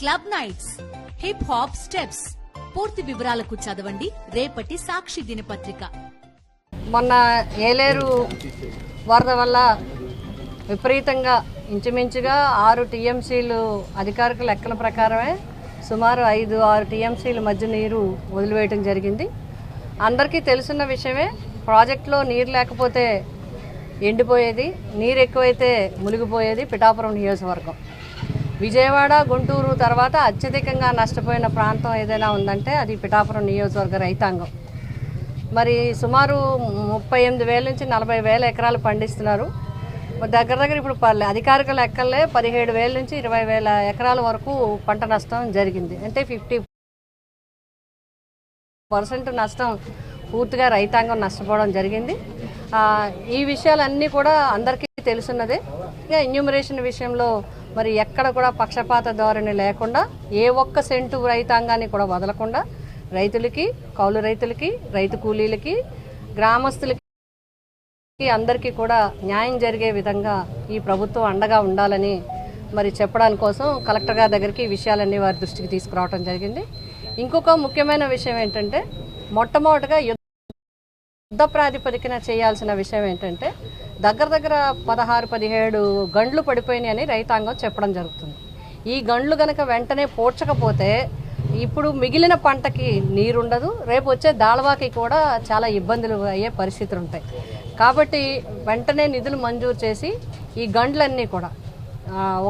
Club nights, hip hop steps. పూర్తి వివరాలకు చదవండి రేపటి సాక్షి దినపత్రిక. మొన్న ఏలేరు వరద వల్ల విపరీతంగా ఇంచుమించుగా 6 టీఎంసీలు అధికారిక లెక్కల ప్రకారమే సుమారు 5-6 టీఎంసీల మధ్య నీరు వదిలివేయటం జరిగింది. అందరికీ తెలుసున్న విషయమే, ప్రాజెక్టులో నీరు లేకపోతే ఎండిపోయేది, నీరు ఎక్కువైతే మునిగిపోయేది పిఠాపురం నియోజకవర్గం. విజయవాడ, గుంటూరు తర్వాత అత్యధికంగా నష్టపోయిన ప్రాంతం ఏదైనా ఉందంటే అది పిఠాపురం నియోజకవర్గ రైతాంగం. మరి సుమారు 38,000 నుంచి 40,000 ఎకరాలు పండిస్తున్నారు. దగ్గర ఇప్పుడు అధికారిక లెక్కలే 17,000 నుంచి 20,000 ఎకరాల వరకు పంట నష్టం జరిగింది. అంటే 50% నష్టం పూర్తిగా రైతాంగం నష్టపోవడం జరిగింది. ఈ విషయాలన్నీ కూడా అందరికీ తెలుసున్నదే. ఇక ఎన్యూమరేషన్ విషయంలో మరి ఎక్కడ కూడా పక్షపాత ధోరణి లేకుండా ఏ ఒక్క సెంటు రైతాంగాన్ని కూడా వదలకుండా రైతులకి, కౌలు రైతులకి, రైతు కూలీలకి, గ్రామస్తులకి అందరికీ కూడా న్యాయం జరిగే విధంగా ఈ ప్రభుత్వం అండగా ఉండాలని మరి చెప్పడానికి కోసం కలెక్టర్ గారి దగ్గరికి ఈ విషయాలన్నీ వారి దృష్టికి తీసుకురావడం జరిగింది. ఇంకొక ముఖ్యమైన విషయం ఏంటంటే, మొట్టమొదటిగా యుద్ధ ప్రాతిపదికన చేయాల్సిన విషయం ఏంటంటే, దగ్గర 16-17 గండ్లు పడిపోయినాయని రైతాంగం చెప్పడం జరుగుతుంది. ఈ గండ్లు కనుక వెంటనే పోడ్చకపోతే ఇప్పుడు మిగిలిన పంటకి నీరుండదు, రేపు వచ్చే దాళవాకి కూడా చాలా ఇబ్బందులు అయ్యే పరిస్థితులు ఉంటాయి. కాబట్టి వెంటనే నిధులు మంజూరు చేసి ఈ గండ్లన్నీ కూడా,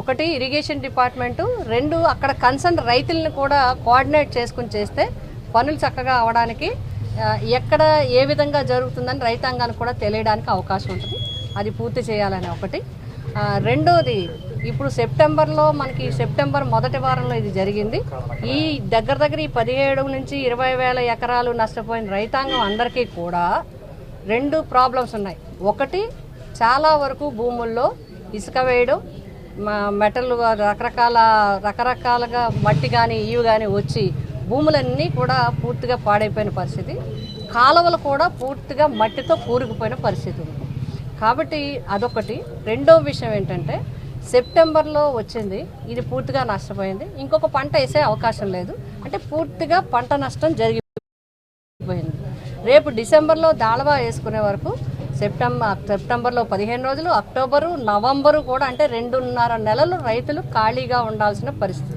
ఒకటి ఇరిగేషన్ డిపార్ట్మెంటు, 2 అక్కడ కన్సర్న్ రైతులను కూడా కోఆర్డినేట్ చేసుకుని చేస్తే పనులు చక్కగా అవడానికి, ఎక్కడ ఏ విధంగా జరుగుతుందని రైతాంగానికి కూడా తెలియడానికి అవకాశం ఉంటుంది. అది పూర్తి చేయాలని ఒకటి. రెండోది, ఇప్పుడు సెప్టెంబర్లో మనకి సెప్టెంబర్ మొదటి వారంలో ఇది జరిగింది. ఈ దగ్గర ఈ 17 నుంచి 20,000 ఎకరాలు నష్టపోయిన రైతాంగం అందరికీ కూడా 2 ప్రాబ్లమ్స్ ఉన్నాయి. ఒకటి, చాలా వరకు భూముల్లో ఇసుక వేయడం, మెటల్ రకరకాలుగా మట్టి కానీ ఇవి కానీ వచ్చి భూములన్నీ కూడా పూర్తిగా పాడైపోయిన పరిస్థితి, కాలువలు కూడా పూర్తిగా మట్టితో కూరుకుపోయిన పరిస్థితి ఉంది. కాబట్టి అదొకటి. రెండో విషయం ఏంటంటే, సెప్టెంబర్లో వచ్చింది, ఇది పూర్తిగా నష్టపోయింది, ఇంకొక పంట వేసే అవకాశం లేదు, అంటే పూర్తిగా పంట నష్టం జరిగిపోయింది. రేపు డిసెంబర్లో దాళవా వేసుకునే వరకు సెప్టెంబర్లో 15 రోజులు, అక్టోబరు, నవంబరు కూడా, అంటే 2.5 నెలలు రైతులు ఖాళీగా ఉండాల్సిన పరిస్థితి.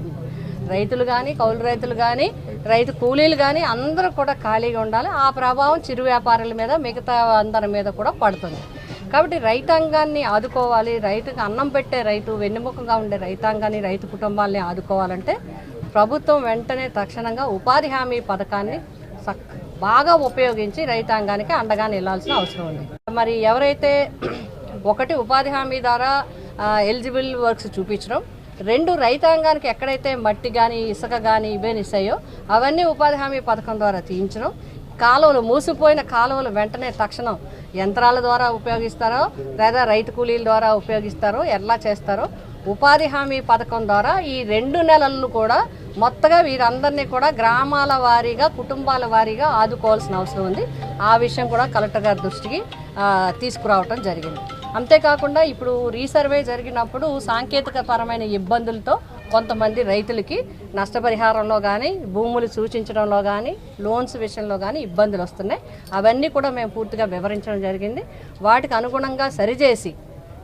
రైతులు కానీ, కౌలు రైతులు కానీ, రైతు కూలీలు కానీ అందరూ కూడా ఖాళీగా ఉండాలి. ఆ ప్రభావం చిరు వ్యాపారుల మీద, మిగతా అందరి మీద కూడా పడుతుంది. కాబట్టి రైతాంగాన్ని ఆదుకోవాలి. రైతుకు అన్నం పెట్టే రైతు, వెన్నెముకగా ఉండే రైతాంగాన్ని, రైతు కుటుంబాలని ఆదుకోవాలంటే ప్రభుత్వం వెంటనే తక్షణంగా ఉపాధి హామీ పథకాన్ని బాగా ఉపయోగించి రైతాంగానికి అండగా నిలాల్సిన అవసరం ఉంది. మరి ఎవరైతే ఒకటి ఉపాధి హామీ ద్వారా ఎలిజిబుల్ వర్క్స్ చూపించడం, 2 రైతాంగానికి ఎక్కడైతే మట్టి కానీ ఇసుక కానీ ఇవే ఇస్తాయో అవన్నీ ఉపాధి హామీ పథకం ద్వారా తీయించడం, కాలువలు, మూసిపోయిన కాలువలు వెంటనే తక్షణం యంత్రాల ద్వారా ఉపయోగిస్తారో లేదా రైతు కూలీల ద్వారా ఉపయోగిస్తారో ఎలా చేస్తారో ఉపాధి హామీ పథకం ద్వారా ఈ 2 నెలలు కూడా మొత్తగా వీరందరినీ కూడా గ్రామాల వారీగా, కుటుంబాల వారీగా ఆదుకోవాల్సిన అవసరం ఉంది. ఆ విషయం కూడా కలెక్టర్ గారి దృష్టికి తీసుకురావటం జరిగింది. అంతేకాకుండా ఇప్పుడు రీసర్వే జరిగినప్పుడు సాంకేతిక పరమైన ఇబ్బందులతో కొంతమంది రైతులకి నష్టపరిహారంలో కానీ, భూములు సూచించడంలో కానీ, లోన్స్ విషయంలో కానీ ఇబ్బందులు వస్తున్నాయి. అవన్నీ కూడా మేము పూర్తిగా వివరించడం జరిగింది. వాటికి అనుగుణంగా సరిచేసి,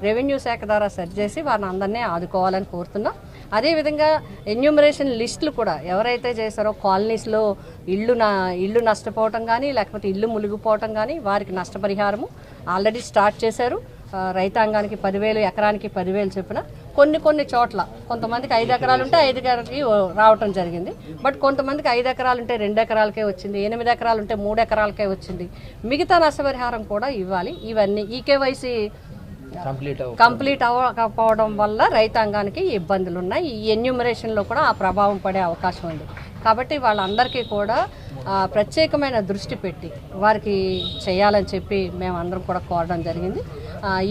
రెవెన్యూ శాఖ ద్వారా సరిచేసి వారిని అందరినీ ఆదుకోవాలని కోరుతున్నాం. అదేవిధంగా ఎన్యూమరేషన్ లిస్టులు కూడా ఎవరైతే చేశారో కాలనీస్లో ఇళ్ళు నష్టపోవటం కానీ, లేకపోతే ఇల్లు మునిగిపోవటం కానీ, వారికి నష్టపరిహారము ఆల్రెడీ స్టార్ట్ చేశారు. రైతాంగానికి 10,000, ఎకరానికి 10,000 చొప్పున. కొన్ని చోట్ల కొంతమందికి 5 ఎకరాలు ఉంటే 5 ఎకరాలకి రావటం జరిగింది. బట్ కొంతమందికి 5 ఎకరాలు ఉంటే 2 ఎకరాలకే వచ్చింది, 8 ఎకరాలు ఉంటే 3 ఎకరాలకే వచ్చింది. మిగతా నష్టపరిహారం కూడా ఇవ్వాలి. ఇవన్నీ ఈకేవైసీ కంప్లీట్ అవ్వకపోవడం వల్ల రైతాంగానికి ఇబ్బందులు ఉన్నాయి. ఈ ఎన్యూమరేషన్లో కూడా ఆ ప్రభావం పడే అవకాశం ఉంది. కాబట్టి వాళ్ళందరికీ కూడా ప్రత్యేకమైన దృష్టి పెట్టి వారికి చేయాలని చెప్పి మేము అందరం కూడా కోరడం జరిగింది.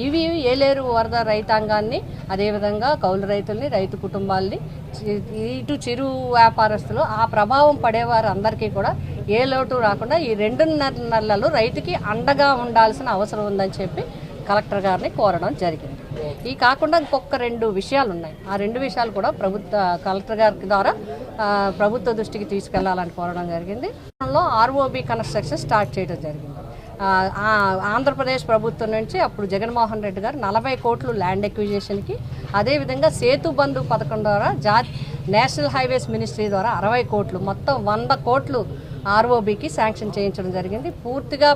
ఇవి ఏలేరు వరద రైతాంగాన్ని, అదేవిధంగా కౌలు రైతుల్ని, రైతు కుటుంబాలని, ఇటు చిరు వ్యాపారస్తులు, ఆ ప్రభావం పడేవారు అందరికీ కూడా ఏ లోటు రాకుండా ఈ 2 నెలలు రైతుకి అండగా ఉండాల్సిన అవసరం ఉందని చెప్పి కలెక్టర్ గారిని కోరడం జరిగింది. ఈ కాకుండా ఇంకొక 2 విషయాలు ఉన్నాయి. ఆ 2 విషయాలు కూడా కలెక్టర్ గారి ద్వారా ప్రభుత్వ దృష్టికి తీసుకెళ్లాలని కోరడం జరిగింది. ఆర్ఓబి కన్స్ట్రక్షన్ స్టార్ట్ చేయడం జరిగింది. ఆంధ్రప్రదేశ్ ప్రభుత్వం నుంచి అప్పుడు జగన్మోహన్ రెడ్డి గారు 40 కోట్లు ల్యాండ్ ఎక్విజిషన్కి, అదేవిధంగా సేతు బంధు పథకం ద్వారా నేషనల్ హైవేస్ మినిస్ట్రీ ద్వారా 60 కోట్లు, మొత్తం 100 కోట్లు ఆర్ఓబికి శాంక్షన్ చేయించడం జరిగింది. పూర్తిగా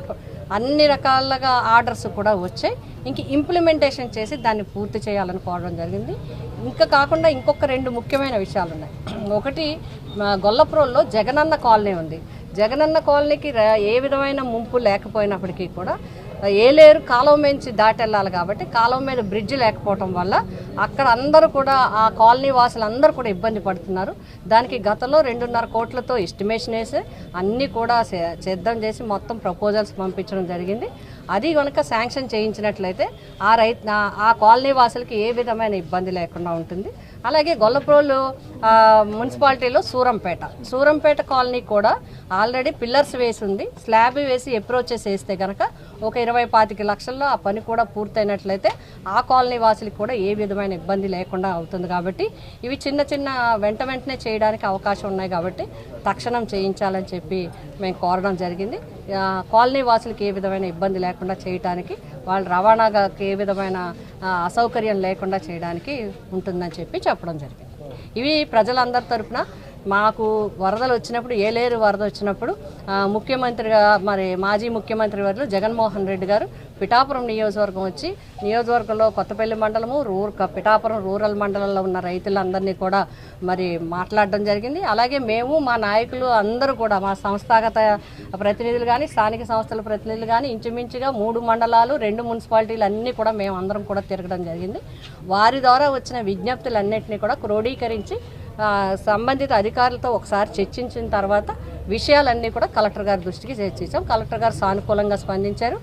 అన్ని రకాలుగా ఆర్డర్స్ కూడా వచ్చాయి. ఇంక ఇంప్లిమెంటేషన్ చేసి దాన్ని పూర్తి చేయాలని కోరడం జరిగింది. ఇంకా కాకుండా ఇంకొక 2 ముఖ్యమైన విషయాలు ఉన్నాయి. ఒకటి, గొల్లప్రోల్లో జగనన్న కాలనీ ఉంది. జగనన్న కాలనీకి ఏ విధమైన ముంపు లేకపోయినప్పటికీ కూడా ఏలేరు కాలువ నుంచి దాటెళ్ళాలి కాబట్టి కాలువ మీద బ్రిడ్జ్ లేకపోవడం వల్ల అక్కడ అందరూ కూడా ఆ కాలనీ వాసులు అందరూ కూడా ఇబ్బంది పడుతున్నారు. దానికి గతంలో 2.5 కోట్లతో ఎస్టిమేషన్ వేసి అన్నీ కూడా సిద్ధం చేసి మొత్తం ప్రపోజల్స్ పంపించడం జరిగింది. అది కనుక శాంక్షన్ చేయించినట్లయితే ఆ కాలనీ వాసులకి ఏ విధమైన ఇబ్బంది లేకుండా ఉంటుంది. అలాగే గొల్లప్రోలు మున్సిపాలిటీలో సూరంపేట కాలనీ కూడా ఆల్రెడీ పిల్లర్స్ వేసి ఉంది. స్లాబ్ వేసి అప్రోచెస్ వేస్తే కనుక ఒక 20-25 లక్షల్లో ఆ పని కూడా పూర్తయినట్లయితే ఆ కాలనీ వాసులకు కూడా ఏ విధమైన ఇబ్బంది లేకుండా అవుతుంది. కాబట్టి ఇవి చిన్న వెంటనే చేయడానికి అవకాశం ఉన్నాయి. కాబట్టి తక్షణం చేయించాలని చెప్పి మేము కోరడం జరిగింది. కాలనీ వాసులకు ఏ విధమైన ఇబ్బంది లేకుండా చేయడానికి, వాళ్ళ రవాణాగా ఏ విధమైన అసౌకర్యం లేకుండా చేయడానికి ఉంటుందని చెప్పడం జరిగింది. ఇవి ప్రజలందరి తరఫున మాకు వరదలు వచ్చినప్పుడు, ఏలేరు వరద వచ్చినప్పుడు ముఖ్యమంత్రిగా మాజీ ముఖ్యమంత్రి వర్యులు జగన్మోహన్ రెడ్డి గారు పిఠాపురం నియోజకవర్గం వచ్చి, నియోజకవర్గంలో కొత్తపల్లి మండలము, పిఠాపురం రూరల్ మండలంలో ఉన్న రైతులందరినీ కూడా మాట్లాడడం జరిగింది. అలాగే మేము, మా నాయకులు అందరూ కూడా, మా సంస్థాగత ప్రతినిధులు కానీ, స్థానిక సంస్థల ప్రతినిధులు కానీ, ఇంచుమించుగా 3 మండలాలు 2 మున్సిపాలిటీలు అన్నీ కూడా మేము అందరం కూడా తిరగడం జరిగింది. వారి ద్వారా వచ్చిన విజ్ఞప్తులన్నింటినీ కూడా క్రోడీకరించి సంబంధిత అధికారులతో ఒకసారి చర్చించిన తర్వాత విషయాలన్నీ కూడా కలెక్టర్ గారి దృష్టికి చేర్చాం. కలెక్టర్ గారు సానుకూలంగా స్పందించారు.